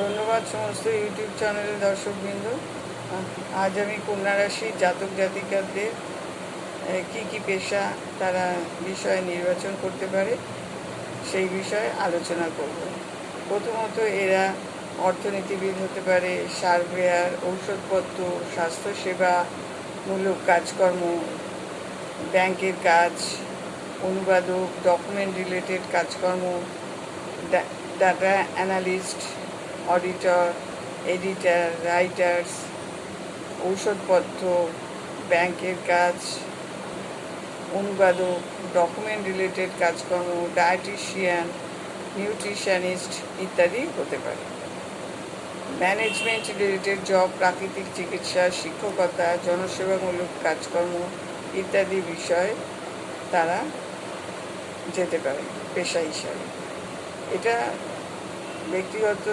ধন্যবাদ সমস্ত ইউটিউব চ্যানেলের দর্শকবৃন্দ। আজ আমি কন্যা রাশির জাতক জাতিকাদের কি কি পেশা তারা বিষয়ে নির্বাচন করতে পারে সেই বিষয়ে আলোচনা করব। প্রথমত, এরা অর্থনীতিবিদ হতে পারে, সার্ভেয়ার, ঔষধপত্র, স্বাস্থ্যসেবামূলক কাজকর্ম, ব্যাংকের কাজ, অনুবাদক, ডকুমেন্ট রিলেটেড কাজকর্ম, data analyst, auditor, editor, writers, ঔষধপত্র, ব্যাংকের কাজ, অনুবাদক, ডকুমেন্ট রিলেটেড কাজকর্ম, ডায়েটিশিয়ান, নিউট্রিশনিস্ট ইত্যাদি হতে পারে। ম্যানেজমেন্ট রিলেটেড জব, প্রাকৃতিক চিকিৎসা, শিক্ষকতা, জনসেবামূলক কাজকর্ম ইত্যাদি বিষয়ে তারা যেতে পারে পেশা হিসাবে। এটা ব্যক্তিগত